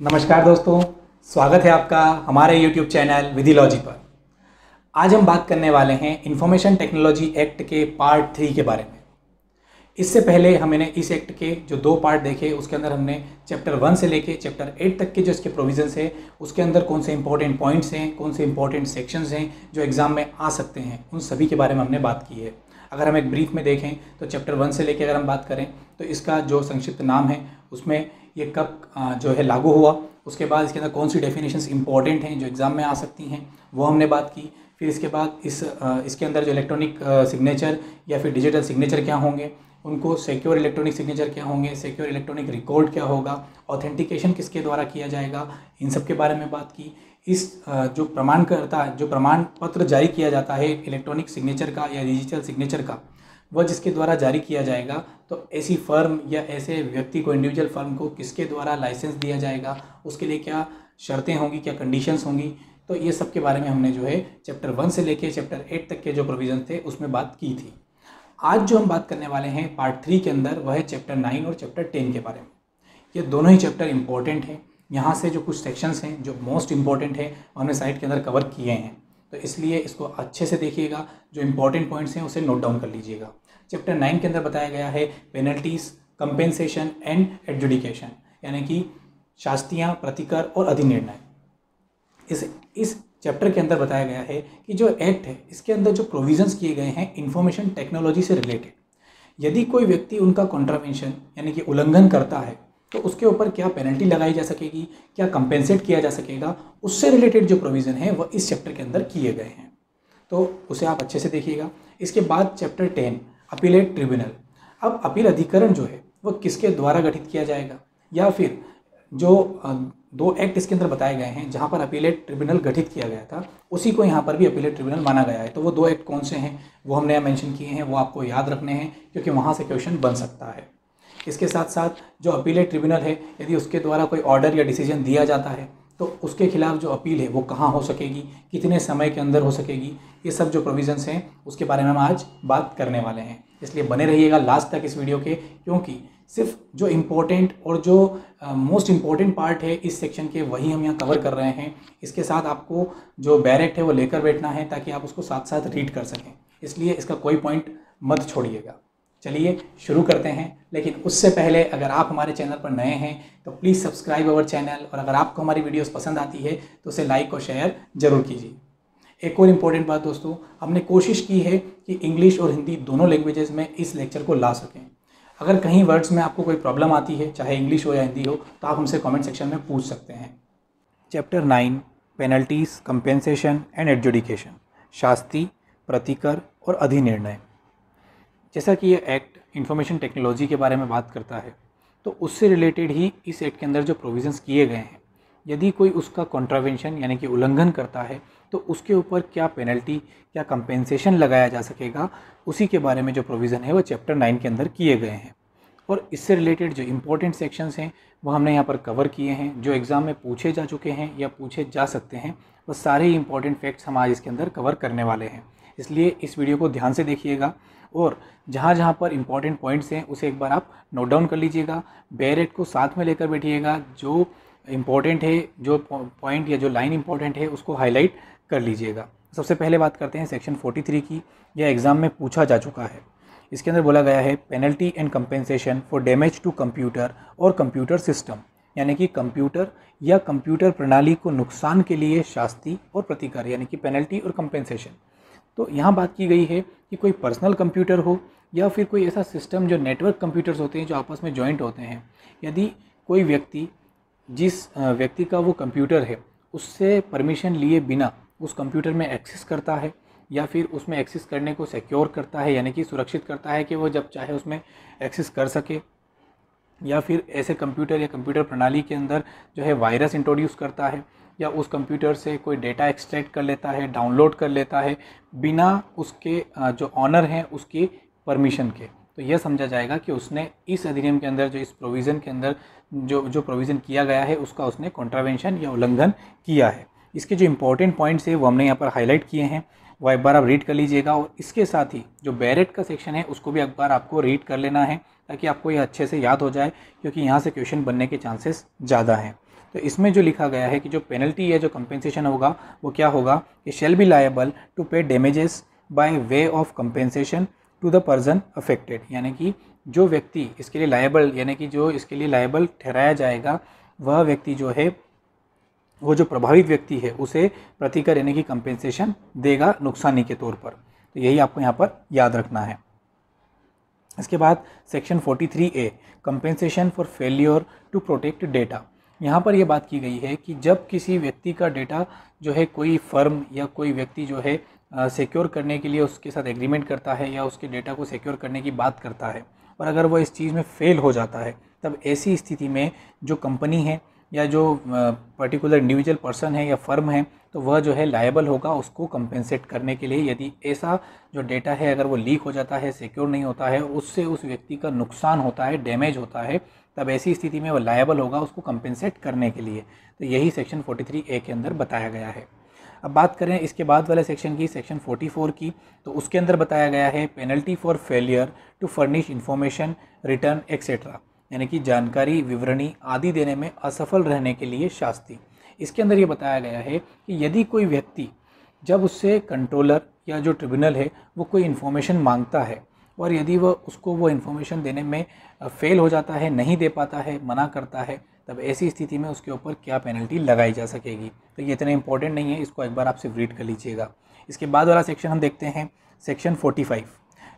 नमस्कार दोस्तों, स्वागत है आपका हमारे YouTube चैनल विधिलॉजी पर। आज हम बात करने वाले हैं इंफॉर्मेशन टेक्नोलॉजी एक्ट के पार्ट 3 के बारे में। इससे पहले हमने इस एक्ट के जो 2 पार्ट देखे, उसके अंदर हमने चैप्टर 1 से लेके चैप्टर 8 तक के जो इसके प्रोविजंस है, उसके अंदर कौन से इंपॉर्टेंट पॉइंट्स हैं, कौन से इंपॉर्टेंट सेक्शंस हैं जो एग्जाम में आ सकते हैं, उन सभी के बारे में हमने बात की है। अगर हम एक ब्रीफ में देखें तो चैप्टर 1 से लेके अगर हम बात करें तो इसका जो संक्षिप्त नाम है उसमें ये कब जो है लागू हुआ, उसके बाद इसके अंदर कौन सी डेफिनेशंस इंपॉर्टेंट हैं जो एग्ज़ाम में आ सकती हैं वो हमने बात की। फिर इसके बाद इसके अंदर जो इलेक्ट्रॉनिक सिग्नेचर या फिर डिजिटल सिग्नेचर क्या होंगे, उनको सिक्योर इलेक्ट्रॉनिक सिग्नेचर क्या होंगे, सिक्योर इलेक्ट्रॉनिक रिकॉर्ड क्या होगा, ऑथेंटिकेशन किसके द्वारा किया जाएगा, इन सब के बारे में बात की। इस जो प्रमाण पत्र जारी किया जाता है इलेक्ट्रॉनिक सिग्नेचर का या डिजिटल सिग्नेचर का, वह जिसके द्वारा जारी किया जाएगा, तो ऐसी फर्म या ऐसे व्यक्ति को, इंडिविजुअल फर्म को किसके द्वारा लाइसेंस दिया जाएगा, उसके लिए क्या शर्तें होंगी, क्या कंडीशंस होंगी, तो ये सब के बारे में हमने जो है चैप्टर 1 से लेके चैप्टर 8 तक के जो प्रोविजन थे उसमें बात की थी। आज जो हम बात करने वाले हैं पार्ट 3 के अंदर, वह है चैप्टर 9 और चैप्टर 10 के बारे में। ये दोनों ही चैप्टर इंपॉर्टेंट हैं। यहाँ से जो कुछ सेक्शंस हैं जो मोस्ट इंपॉर्टेंट है हमने साइट के अंदर कवर किए हैं, तो इसलिए इसको अच्छे से देखिएगा। जो इंपॉर्टेंट पॉइंट्स हैं उसे नोट डाउन कर लीजिएगा। चैप्टर 9 के अंदर बताया गया है पेनल्टीज, कंपेंसेशन एंड एडजुडिकेशन, यानी कि शास्तियाँ, प्रतिकर और अधिनिर्णय। इस चैप्टर के अंदर बताया गया है कि जो एक्ट है इसके अंदर जो प्रोविजंस किए गए हैं इंफॉर्मेशन टेक्नोलॉजी से रिलेटेड, यदि कोई व्यक्ति उनका कॉन्ट्रावेंशन यानी कि उल्लंघन करता है तो उसके ऊपर क्या पेनल्टी लगाई जा सकेगी, क्या कंपेंसेट किया जा सकेगा, उससे रिलेटेड जो प्रोविज़न है वह इस चैप्टर के अंदर किए गए हैं, तो उसे आप अच्छे से देखिएगा। इसके बाद चैप्टर 10 अपीलेट ट्रिब्यूनल। अब अपील अधिकरण जो है वह किसके द्वारा गठित किया जाएगा, या फिर जो 2 एक्ट इसके अंदर बताए गए हैं जहाँ पर अपीलेट ट्रिब्यूनल गठित किया गया था, उसी को यहाँ पर भी अपीलेट ट्रिब्यूनल माना गया है। तो वो 2 एक्ट कौन से हैं वो हमने यहाँ मेंशन किए हैं, वो आपको याद रखने हैं क्योंकि वहाँ से क्वेश्चन बन सकता है। इसके साथ साथ जो अपीलेट ट्रिब्यूनल है, यदि उसके द्वारा कोई ऑर्डर या डिसीजन दिया जाता है तो उसके खिलाफ जो अपील है वो कहाँ हो सकेगी, कितने समय के अंदर हो सकेगी, ये सब जो प्रोविजंस हैं उसके बारे में हम आज बात करने वाले हैं। इसलिए बने रहिएगा लास्ट तक इस वीडियो के, क्योंकि सिर्फ जो इम्पोर्टेंट और जो मोस्ट इम्पॉर्टेंट पार्ट है इस सेक्शन के वही हम यहाँ कवर कर रहे हैं। इसके साथ आपको जो बैरेक्ट है वो लेकर बैठना है ताकि आप उसको साथ साथ रीड कर सकें, इसलिए इसका कोई पॉइंट मत छोड़िएगा। चलिए शुरू करते हैं, लेकिन उससे पहले अगर आप हमारे चैनल पर नए हैं तो प्लीज़ सब्सक्राइब अवर चैनल, और अगर आपको हमारी वीडियोस पसंद आती है तो उसे लाइक और शेयर ज़रूर कीजिए। एक और इम्पोर्टेंट बात दोस्तों, हमने कोशिश की है कि इंग्लिश और हिंदी दोनों लैंग्वेजेस में इस लेक्चर को ला सकें। अगर कहीं वर्ड्स में आपको कोई प्रॉब्लम आती है, चाहे इंग्लिश हो या हिंदी हो, तो आप हमसे कॉमेंट सेक्शन में पूछ सकते हैं। Chapter 9 penalties, compensation and adjudication, शास्ति, प्रतिकर और अधिनिर्णय। जैसा कि ये एक्ट इंफॉर्मेशन टेक्नोलॉजी के बारे में बात करता है, तो उससे रिलेटेड ही इस एक्ट के अंदर जो प्रोविजंस किए गए हैं, यदि कोई उसका कॉन्ट्रावेंशन यानी कि उल्लंघन करता है तो उसके ऊपर क्या पेनल्टी, क्या कंपेंसेशन लगाया जा सकेगा, उसी के बारे में जो प्रोविज़न है वो चैप्टर 9 के अंदर किए गए हैं। और इससे रिलेटेड जो इंपॉर्टेंट सेक्शंस हैं वो हमने यहाँ पर कवर किए हैं, जो एग्ज़ाम में पूछे जा चुके हैं या पूछे जा सकते हैं। वो सारे ही इंपॉर्टेंट फैक्ट्स हम आज इसके अंदर कवर करने वाले हैं, इसलिए इस वीडियो को ध्यान से देखिएगा और जहाँ जहाँ पर इंपॉर्टेंट पॉइंट्स हैं उसे एक बार आप नोट डाउन कर लीजिएगा। बैरेक्ट को साथ में लेकर बैठिएगा, जो इम्पोर्टेंट है, जो पॉइंट या जो लाइन इंपॉर्टेंट है उसको हाईलाइट कर लीजिएगा। सबसे पहले बात करते हैं सेक्शन 43 की। यह एग्ज़ाम में पूछा जा चुका है। इसके अंदर बोला गया है penalty and compensation for damage to computer और कंप्यूटर सिस्टम, यानी कि कंप्यूटर या कंप्यूटर प्रणाली को नुकसान के लिए शास्ति और प्रतिकार, यानी कि पेनल्टी और कंपेंसेशन। तो यहाँ बात की गई है कि कोई पर्सनल कंप्यूटर हो या फिर कोई ऐसा सिस्टम जो नेटवर्क कंप्यूटर्स होते हैं जो आपस में जॉइंट होते हैं, यदि कोई व्यक्ति, जिस व्यक्ति का वो कंप्यूटर है, उससे परमिशन लिए बिना उस कंप्यूटर में एक्सेस करता है या फिर उसमें एक्सेस करने को सिक्योर करता है, यानी कि सुरक्षित करता है कि वो जब चाहे उसमें एक्सेस कर सके, या फिर ऐसे कंप्यूटर या कंप्यूटर प्रणाली के अंदर जो है वायरस इंट्रोड्यूस करता है, या उस कंप्यूटर से कोई डेटा एक्सट्रैक्ट कर लेता है, डाउनलोड कर लेता है बिना उसके जो ऑनर हैं उसकी परमिशन के, तो यह समझा जाएगा कि उसने इस अधिनियम के अंदर, जो इस प्रोविज़न के अंदर जो प्रोविज़न किया गया है उसका उसने कॉन्ट्रावेंशन या उल्लंघन किया है। इसके जो इंपॉर्टेंट पॉइंट्स है वो हमने यहाँ पर हाईलाइट किए हैं, वो एक बार आप रीड कर लीजिएगा। और इसके साथ ही जो बैरेक्ट का सेक्शन है उसको भी एक बार आपको रीड कर लेना है ताकि आपको ये अच्छे से याद हो जाए, क्योंकि यहाँ से क्वेश्चन बनने के चांसेस ज़्यादा हैं। तो इसमें जो लिखा गया है कि जो पेनल्टी या जो कंपेंसेशन होगा वो क्या होगा कि shall be liable to pay damages by way of compensation to the person affected, यानी कि जो व्यक्ति इसके लिए लायबल यानी कि जो इसके लिए लायबल ठहराया जाएगा वह व्यक्ति जो है वो जो प्रभावित व्यक्ति है उसे प्रतिकर यानी कि कंपेंसेशन देगा नुकसानी के तौर पर। तो यही आपको यहाँ पर याद रखना है। इसके बाद section 43A compensation for failure to protect data. यहाँ पर यह बात की गई है कि जब किसी व्यक्ति का डेटा जो है कोई फर्म या कोई व्यक्ति जो है सिक्योर करने के लिए उसके साथ एग्रीमेंट करता है या उसके डेटा को सिक्योर करने की बात करता है और अगर वो इस चीज़ में फेल हो जाता है, तब ऐसी स्थिति में जो कंपनी है या जो पर्टिकुलर इंडिविजुअल पर्सन है या फर्म है तो वह जो है लायबल होगा उसको कंपेंसेट करने के लिए। यदि ऐसा जो डेटा है अगर वो लीक हो जाता है, सिक्योर नहीं होता है, उससे उस व्यक्ति का नुकसान होता है, डैमेज होता है, तब ऐसी स्थिति में वो लायबल होगा उसको कंपेंसेट करने के लिए। तो यही सेक्शन 43A के अंदर बताया गया है। अब बात करें इसके बाद वाले सेक्शन की, सेक्शन 44 की, तो उसके अंदर बताया गया है penalty for failure to furnish information return etcetera, यानी कि जानकारी, विवरणी आदि देने में असफल रहने के लिए शास्ति। इसके अंदर ये बताया गया है कि यदि कोई व्यक्ति जब उससे कंट्रोलर या जो ट्रिब्यूनल है वो कोई इन्फॉर्मेशन मांगता है और यदि वह उसको वो इन्फॉर्मेशन देने में फेल हो जाता है, नहीं दे पाता है, मना करता है, तब ऐसी स्थिति में उसके ऊपर क्या पेनल्टी लगाई जा सकेगी। तो ये इतना इंपॉर्टेंट नहीं है, इसको एक बार आप सिर्फ रीड कर लीजिएगा। इसके बाद वाला सेक्शन हम देखते हैं सेक्शन 45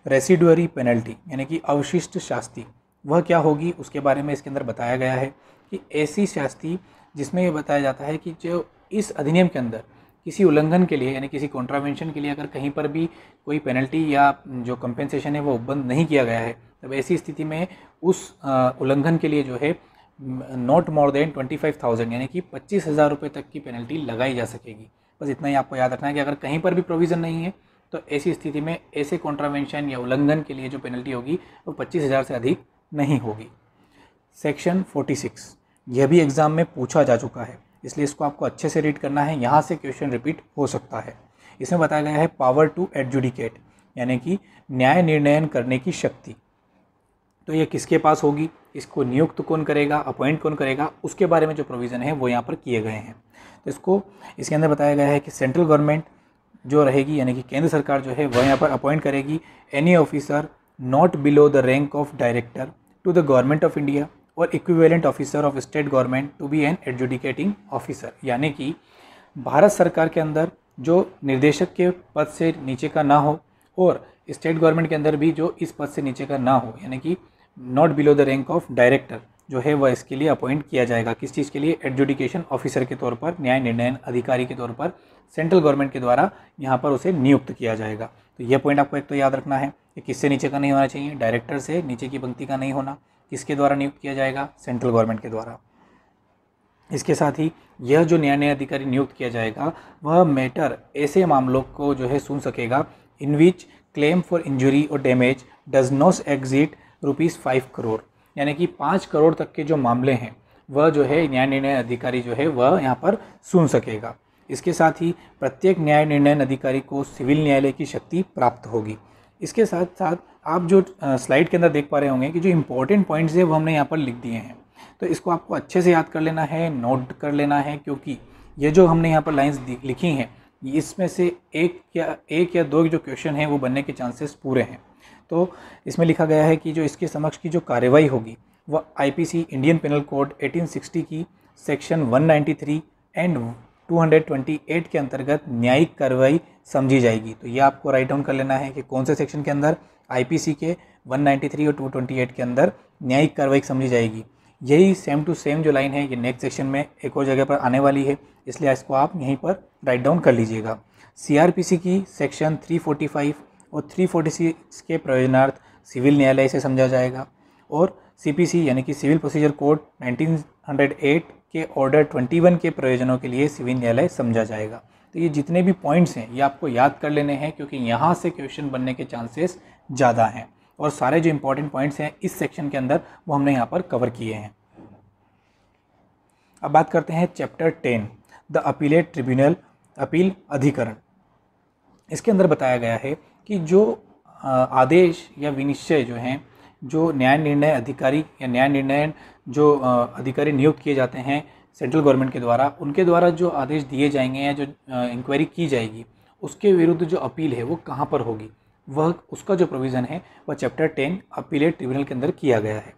रेसिडुअरी पेनल्टी, यानी कि अवशिष्ट शास्ति। वह क्या होगी उसके बारे में इसके अंदर बताया गया है कि ऐसी शास्ति जिसमें ये बताया जाता है कि जो इस अधिनियम के अंदर किसी उल्लंघन के लिए यानी किसी कॉन्ट्रावेंशन के लिए अगर कहीं पर भी कोई पेनल्टी या जो कंपेंसेशन है वो उपबंध नहीं किया गया है, तब ऐसी स्थिति में उस उल्लंघन के लिए जो है नॉट मोर देन 25,000 यानी कि 25,000 रुपये तक की पेनल्टी लगाई जा सकेगी। बस इतना ही आपको याद रखना है कि अगर कहीं पर भी प्रोविज़न नहीं है तो ऐसी स्थिति में ऐसे कॉन्ट्रावेंशन या उल्लंघन के लिए जो पेनल्टी होगी वो 25,000 से अधिक नहीं होगी। सेक्शन 46 यह भी एग्ज़ाम में पूछा जा चुका है, इसलिए इसको आपको अच्छे से रीड करना है, यहाँ से क्वेश्चन रिपीट हो सकता है। इसमें बताया गया है पावर टू एडजुडिकेट, यानी कि न्याय निर्णयन करने की शक्ति। तो ये किसके पास होगी, इसको नियुक्त कौन करेगा, अपॉइंट कौन करेगा, उसके बारे में जो प्रोविज़न है वो यहाँ पर किए गए हैं। तो इसके अंदर बताया गया है कि सेंट्रल गवर्नमेंट जो रहेगी यानी कि केंद्र सरकार जो है वह यहाँ पर अपॉइंट करेगी any officer not below the rank of director to the government of India और equivalent officer of state government to be an adjudicating officer, यानी कि भारत सरकार के अंदर जो निर्देशक के पद से नीचे का ना हो और स्टेट गवर्नमेंट के अंदर भी जो इस पद से नीचे का ना हो, यानी कि not below the rank of director जो है वह इसके लिए अपॉइंट किया जाएगा। किस चीज़ के लिए, एडजुडिकेशन ऑफिसर के तौर पर, न्याय निर्णयन अधिकारी के तौर पर सेंट्रल गवर्नमेंट के द्वारा यहाँ पर उसे नियुक्त किया जाएगा। तो यह पॉइंट आपको एक तो याद रखना है कि किससे नीचे का नहीं होना चाहिए, डायरेक्टर से नीचे की पंक्ति का नहीं होना। किसके द्वारा नियुक्त किया जाएगा, सेंट्रल गवर्नमेंट के द्वारा। इसके साथ ही यह जो न्याय अधिकारी नियुक्त किया जाएगा वह मैटर ऐसे मामलों को जो है सुन सकेगा इन विच क्लेम फॉर इंजुरी और damage does not exit ₹5 crore, यानी कि 5 करोड़ तक के जो मामले हैं वह जो है न्याय निर्णय अधिकारी जो है वह यहाँ पर सुन सकेगा। इसके साथ ही प्रत्येक न्याय निर्णय अधिकारी को सिविल न्यायालय की शक्ति प्राप्त होगी। इसके साथ साथ आप जो स्लाइड के अंदर देख पा रहे होंगे कि जो इंपॉर्टेंट पॉइंट्स है वो हमने यहाँ पर लिख दिए हैं, तो इसको आपको अच्छे से याद कर लेना है, नोट कर लेना है, क्योंकि ये जो हमने यहाँ पर लाइंस लिखी हैं इसमें से एक या दो जो क्वेश्चन हैं वो बनने के चांसेस पूरे हैं। तो इसमें लिखा गया है कि जो इसके समक्ष की जो कार्रवाई होगी वह आईपीसी इंडियन पेनल कोड 1860 की सेक्शन 193 एंड 228 के अंतर्गत न्यायिक कार्रवाई समझी जाएगी। तो ये आपको राइट डाउन कर लेना है कि कौन से सेक्शन के अंदर, आईपीसी के 193 और 228 के अंदर न्यायिक कार्रवाई समझी जाएगी। यही सेम टू सेम जो लाइन है ये नेक्स्ट सेक्शन में एक और जगह पर आने वाली है, इसलिए इसको आप यहीं पर राइट डाउन कर लीजिएगा। सीआरपीसी की सेक्शन 345 और 346 के प्रयोजनार्थ सिविल न्यायालय से समझा जाएगा और सीपीसी यानी कि सिविल प्रोसीजर कोड 1908 के ऑर्डर 21 के प्रयोजनों के लिए सिविल न्यायालय समझा जाएगा। तो ये जितने भी पॉइंट्स हैं ये आपको याद कर लेने हैं, क्योंकि यहाँ से क्वेश्चन बनने के चांसेस ज़्यादा हैं और सारे जो इंपॉर्टेंट पॉइंट्स हैं इस सेक्शन के अंदर वो हमने यहाँ पर कवर किए हैं। अब बात करते हैं chapter 10 the appellate tribunal, appeal अधिकरण। इसके अंदर बताया गया है कि जो आदेश या विनिश्चय जो हैं, जो न्याय निर्णय अधिकारी या न्याय निर्णय जो अधिकारी नियुक्त किए जाते हैं सेंट्रल गवर्नमेंट के द्वारा, उनके द्वारा जो आदेश दिए जाएंगे या जो इंक्वायरी की जाएगी उसके विरुद्ध जो अपील है वो कहाँ पर होगी, वह उसका जो प्रोविज़न है वह चैप्टर 10 अपीलेट ट्रिब्यूनल के अंदर किया गया है।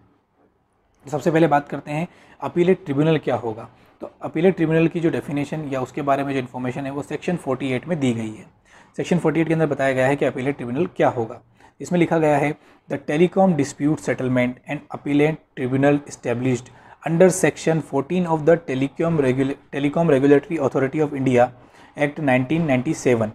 सबसे पहले बात करते हैं अपीलेट ट्रिब्यूनल क्या होगा। तो अपीलेट ट्रिब्यूनल की जो डेफिनेशन या उसके बारे में जो इन्फॉर्मेशन है वो सेक्शन 48 में दी गई है। सेक्शन 48 के अंदर बताया गया है कि अपीलेट ट्रिब्यूनल क्या होगा। इसमें लिखा गया है the telecom dispute settlement and appellate tribunal established under section 14 of the telecom regulatory authority of India act 1997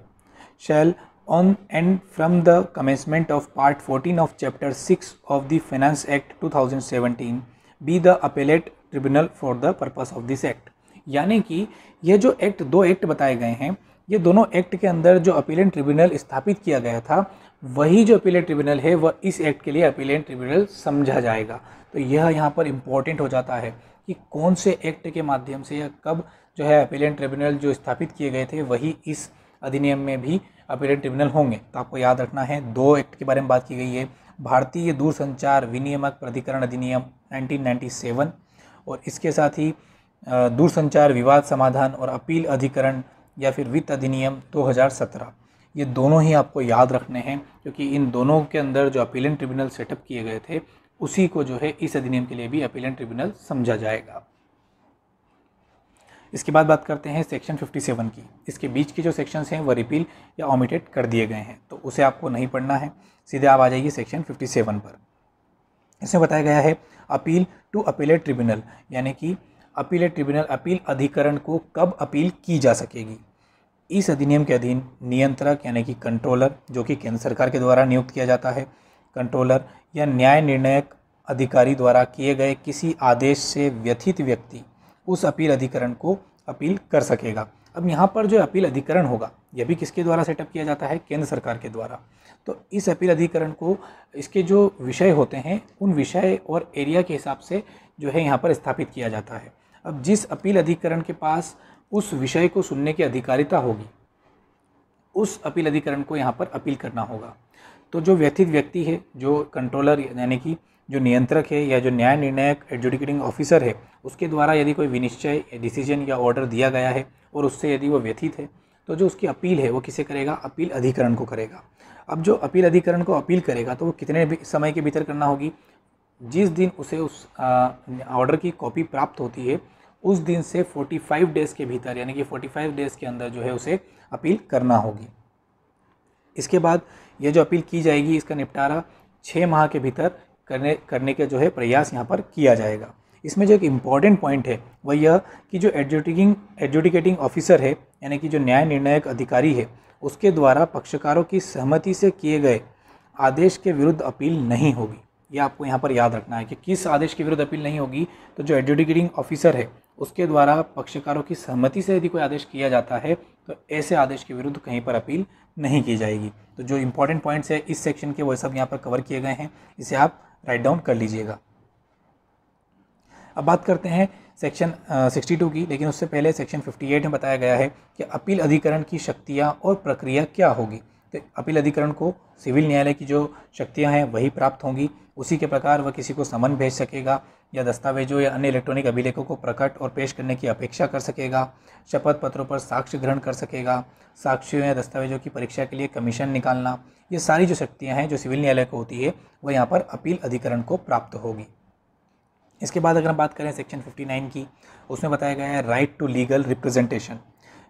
shall on and from the commencement of part 14 of chapter 6 of the Finance Act 2017 be the appellate tribunal for the purpose of this act। यानी कि ये जो act, दो act बताए गए हैं, ये दोनों एक्ट के अंदर जो अपीलेट ट्रिब्यूनल स्थापित किया गया था वही जो अपीलेट ट्रिब्यूनल है वह इस एक्ट के लिए अपीलेट ट्रिब्यूनल समझा जाएगा। तो यह यहाँ पर इम्पॉर्टेंट हो जाता है कि कौन से एक्ट के माध्यम से या कब जो है अपीलेट ट्रिब्यूनल जो स्थापित किए गए थे वही इस अधिनियम में भी अपीलेट ट्रिब्यूनल होंगे। तो आपको याद रखना है, दो एक्ट के बारे में बात की गई है, भारतीय दूरसंचार विनियामक प्राधिकरण अधिनियम 1997 और इसके साथ ही दूरसंचार विवाद समाधान और अपील अधिकरण या फिर वित्त अधिनियम 2017। ये दोनों ही आपको याद रखने हैं क्योंकि इन दोनों के अंदर जो अपीलेट ट्रिब्यूनल सेटअप किए गए थे उसी को जो है इस अधिनियम के लिए भी अपीलेट ट्रिब्यूनल समझा जाएगा। इसके बाद बात करते हैं सेक्शन 57 की। इसके बीच के जो सेक्शंस हैं वह रिपील या ओमिटेड कर दिए गए हैं, तो उसे आपको नहीं पढ़ना है, सीधे आप आ जाइए सेक्शन 57 पर। इसमें बताया गया है अपील टू अपीलेट ट्रिब्यूनल, यानी कि अपीलेट ट्रिब्यूनल अपील अधिकरण को कब अपील की जा सकेगी। इस अधिनियम के अधीन नियंत्रक यानी कि कंट्रोलर, जो कि केंद्र सरकार के द्वारा नियुक्त किया जाता है, कंट्रोलर या न्याय निर्णयक अधिकारी द्वारा किए गए किसी आदेश से व्यथित व्यक्ति उस अपील अधिकरण को अपील कर सकेगा। अब यहाँ पर जो अपील अधिकरण होगा यह भी किसके द्वारा सेटअप किया जाता है, केंद्र सरकार के द्वारा। तो इस अपील अधिकरण को इसके जो विषय होते हैं उन विषय और एरिया के हिसाब से जो है यहाँ पर स्थापित किया जाता है। अब जिस अपील अधिकरण के पास उस विषय को सुनने की अधिकारिता होगी उस अपील अधिकरण को यहाँ पर अपील करना होगा। तो जो व्यथित व्यक्ति है, जो कंट्रोलर यानी कि जो नियंत्रक है या जो न्याय निर्णायक एडजुडिकेटिंग ऑफिसर है, उसके द्वारा यदि कोई विनिश्चय, डिसीजन या ऑर्डर दिया गया है और उससे यदि वो व्यथित है तो जो उसकी अपील है वो किसे करेगा, अपील अधिकरण को करेगा। अब जो अपील अधिकरण को अपील करेगा तो वो कितने समय के भीतर करना होगी, जिस दिन उसे उस ऑर्डर की कॉपी प्राप्त होती है उस दिन से 45 डेज़ के भीतर, यानी कि 45 डेज़ के अंदर जो है उसे अपील करना होगी। इसके बाद ये जो अपील की जाएगी इसका निपटारा 6 माह के भीतर करने का जो है प्रयास यहाँ पर किया जाएगा। इसमें जो एक इम्पॉर्टेंट पॉइंट है वह यह कि जो एडजुडिकेटिंग ऑफिसर है यानी कि जो न्याय निर्णायक अधिकारी है उसके द्वारा पक्षकारों की सहमति से किए गए आदेश के विरुद्ध अपील नहीं होगी। यह आपको यहाँ पर याद रखना है कि किस आदेश के विरुद्ध अपील नहीं होगी। तो जो एडजुडिकेटिंग ऑफिसर है उसके द्वारा पक्षकारों की सहमति से यदि कोई आदेश किया जाता है तो ऐसे आदेश के विरुद्ध कहीं पर अपील नहीं की जाएगी। तो जो इंपॉर्टेंट पॉइंट्स है इस सेक्शन के वो सब यहाँ पर कवर किए गए हैं, इसे आप राइट डाउन कर लीजिएगा। अब बात करते हैं सेक्शन 62 की, लेकिन उससे पहले सेक्शन 58 में बताया गया है कि अपील अधिकरण की शक्तियाँ और प्रक्रिया क्या होगी। तो अपील अधिकरण को सिविल न्यायालय की जो शक्तियाँ हैं वही प्राप्त होंगी। उसी के प्रकार वह किसी को समन भेज सकेगा या दस्तावेजों या अन्य इलेक्ट्रॉनिक अभिलेखों को प्रकट और पेश करने की अपेक्षा कर सकेगा, शपथ पत्रों पर साक्ष्य ग्रहण कर सकेगा, साक्ष्यों या दस्तावेजों की परीक्षा के लिए कमीशन निकालना, ये सारी जो शक्तियाँ हैं जो सिविल न्यायालय को होती है वह यहाँ पर अपील अधिकरण को प्राप्त होगी। इसके बाद अगर हम बात करें सेक्शन 59 की, उसमें बताया गया है राइट टू लीगल रिप्रेजेंटेशन,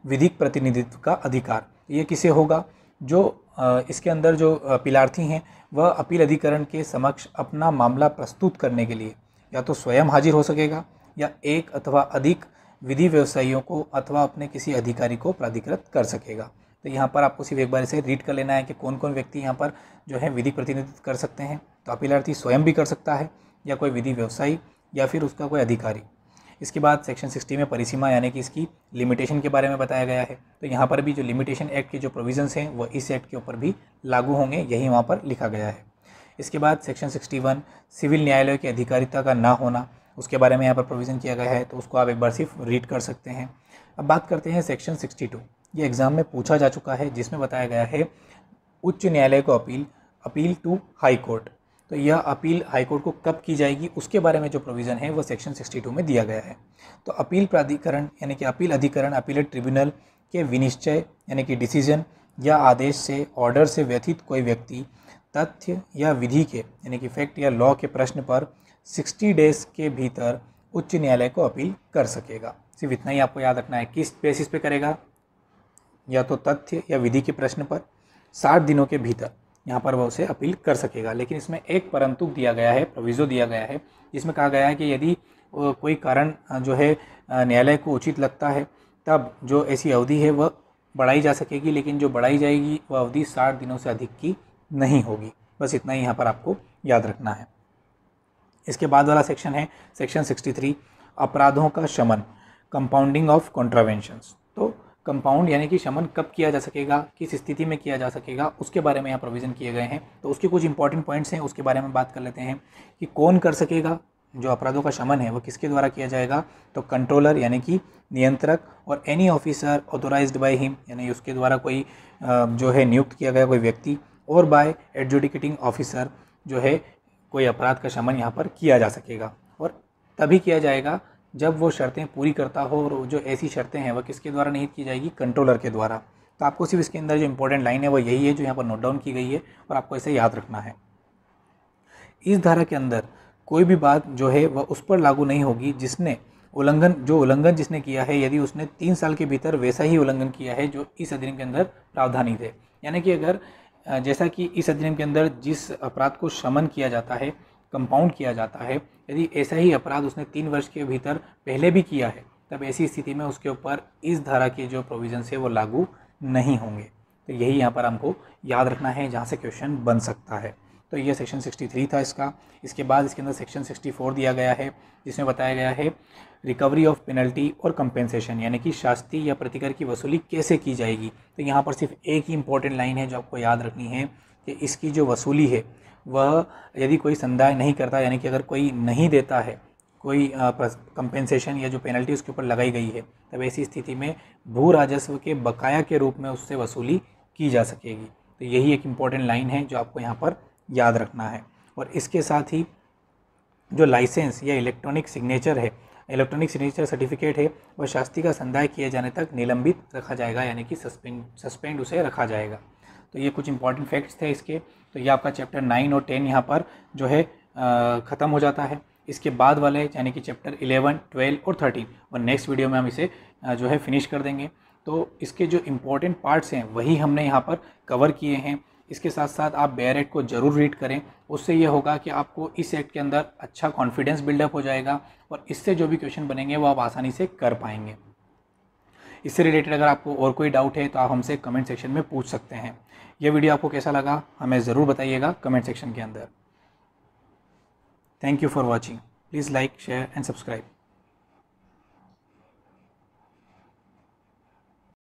विधिक प्रतिनिधित्व का अधिकार। ये किसे होगा, जो इसके अंदर जो अपीलार्थी हैं वह अपील अधिकरण के समक्ष अपना मामला प्रस्तुत करने के लिए या तो स्वयं हाजिर हो सकेगा या एक अथवा अधिक विधि व्यवसायियों को अथवा अपने किसी अधिकारी को प्राधिकृत कर सकेगा। तो यहाँ पर आपको सिर्फ एक बार इसे रीड कर लेना है कि कौन कौन व्यक्ति यहाँ पर जो है विधिक प्रतिनिधित्व कर सकते हैं। तो अपीलार्थी स्वयं भी कर सकता है या कोई विधि व्यवसायी या फिर उसका कोई अधिकारी। इसके बाद सेक्शन 60 में परिसीमा यानी कि इसकी लिमिटेशन के बारे में बताया गया है। तो यहाँ पर भी जो लिमिटेशन एक्ट के जो प्रोविजंस हैं वो इस एक्ट के ऊपर भी लागू होंगे, यही वहाँ पर लिखा गया है। इसके बाद सेक्शन 61 सिविल न्यायालय की अधिकारिता का ना होना, उसके बारे में यहाँ पर प्रोविज़न किया गया है, तो उसको आप एक बार सिर्फ रीड कर सकते हैं। अब बात करते हैं सेक्शन 62, ये एग्ज़ाम में पूछा जा चुका है, जिसमें बताया गया है उच्च न्यायालय को अपील टू हाई कोर्ट। तो यह अपील हाईकोर्ट को कब की जाएगी उसके बारे में जो प्रोविज़न है वो सेक्शन 62 में दिया गया है। तो अपील प्राधिकरण यानी कि अपील अधिकरण, अपीलेट ट्रिब्यूनल के विनिश्चय यानी कि डिसीजन या आदेश से, ऑर्डर से व्यथित कोई व्यक्ति तथ्य या विधि के यानी कि फैक्ट या लॉ के प्रश्न पर 60 डेज के भीतर उच्च न्यायालय को अपील कर सकेगा। सिर्फ इतना ही आपको याद रखना है, किस बेसिस पे करेगा, या तो तथ्य या विधि के प्रश्न पर 60 दिनों के भीतर यहाँ पर वह उसे अपील कर सकेगा। लेकिन इसमें एक परंतु दिया गया है, प्रोविज़ो दिया गया है, जिसमें कहा गया है कि यदि कोई कारण जो है न्यायालय को उचित लगता है तब जो ऐसी अवधि है वह बढ़ाई जा सकेगी, लेकिन जो बढ़ाई जाएगी वह अवधि 60 दिनों से अधिक की नहीं होगी। बस इतना ही यहाँ पर आपको याद रखना है। इसके बाद वाला सेक्शन है सेक्शन 63, अपराधों का शमन, कंपाउंडिंग ऑफ कॉन्ट्रावेंशंस। तो कंपाउंड यानी कि शमन कब किया जा सकेगा, किस स्थिति में किया जा सकेगा, उसके बारे में यहाँ प्रोविज़न किए गए हैं। तो उसके कुछ इंपॉर्टेंट पॉइंट्स हैं, उसके बारे में बात कर लेते हैं कि कौन कर सकेगा। जो अपराधों का शमन है वो किसके द्वारा किया जाएगा, तो कंट्रोलर यानी कि नियंत्रक, और any officer authorised by him यानी उसके द्वारा कोई जो है नियुक्त किया गया कोई व्यक्ति, और बाय एडजुडिकेटिंग ऑफिसर जो है कोई अपराध का शमन यहाँ पर किया जा सकेगा। और तभी किया जाएगा जब वो शर्तें पूरी करता हो, और जो ऐसी शर्तें हैं वह किसके द्वारा निहित की जाएगी, कंट्रोलर के द्वारा। तो आपको सिर्फ इसके अंदर जो इंपॉर्टेंट लाइन है वो यही है जो यहाँ पर नोट डाउन की गई है, और आपको इसे याद रखना है। इस धारा के अंदर कोई भी बात जो है वह उस पर लागू नहीं होगी जिसने उल्लंघन जिसने किया है, यदि उसने 3 साल के भीतर वैसा ही उल्लंघन किया है जो इस अधिनियम के अंदर प्रावधानी थे। यानी कि अगर जैसा कि इस अधिनियम के अंदर जिस अपराध को शमन किया जाता है, कंपाउंड किया जाता है, यदि ऐसा ही अपराध उसने 3 वर्ष के भीतर पहले भी किया है, तब ऐसी स्थिति में उसके ऊपर इस धारा के जो प्रोविजन है वो लागू नहीं होंगे। तो यही यहाँ पर हमको याद रखना है, जहाँ से क्वेश्चन बन सकता है। तो ये सेक्शन 63 था इसका। इसके बाद इसके अंदर सेक्शन 64 दिया गया है, जिसमें बताया गया है रिकवरी ऑफ पेनल्टी और कंपेंसेशन, यानी कि शास्ति या प्रतिकर की वसूली कैसे की जाएगी। तो यहाँ पर सिर्फ एक ही इंपॉर्टेंट लाइन है जो आपको याद रखनी है कि इसकी जो वसूली है वह यदि कोई संदाय नहीं करता, यानी कि अगर कोई नहीं देता है कोई कंपेंसेशन या जो पेनल्टी उसके ऊपर लगाई गई है, तब ऐसी स्थिति में भू राजस्व के बकाया के रूप में उससे वसूली की जा सकेगी। तो यही एक इम्पॉर्टेंट लाइन है जो आपको यहाँ पर याद रखना है। और इसके साथ ही जो लाइसेंस या इलेक्ट्रॉनिक सिग्नेचर सर्टिफिकेट है वह शास्ति का संदाय किए जाने तक निलंबित रखा जाएगा, यानी कि सस्पेंड उसे रखा जाएगा। तो ये कुछ इंपॉर्टेंट फैक्ट्स थे इसके। तो ये आपका चैप्टर 9 और 10 यहाँ पर जो है ख़त्म हो जाता है। इसके बाद वाले यानी कि चैप्टर 11, 12 और 13 और नेक्स्ट वीडियो में हम इसे जो है फिनिश कर देंगे। तो इसके जो इम्पोर्टेंट पार्ट्स हैं वही हमने यहाँ पर कवर किए हैं। इसके साथ साथ आप बेयर एक्ट को ज़रूर रीड करें, उससे ये होगा कि आपको इस एक्ट के अंदर अच्छा कॉन्फिडेंस बिल्डअप हो जाएगा, और इससे जो भी क्वेश्चन बनेंगे वो आप आसानी से कर पाएंगे। इससे रिलेटेड अगर आपको और कोई डाउट है तो आप हमसे कमेंट सेक्शन में पूछ सकते हैं। यह वीडियो आपको कैसा लगा हमें ज़रूर बताइएगा कमेंट सेक्शन के अंदर। Thank you for watching. Please like, share and subscribe.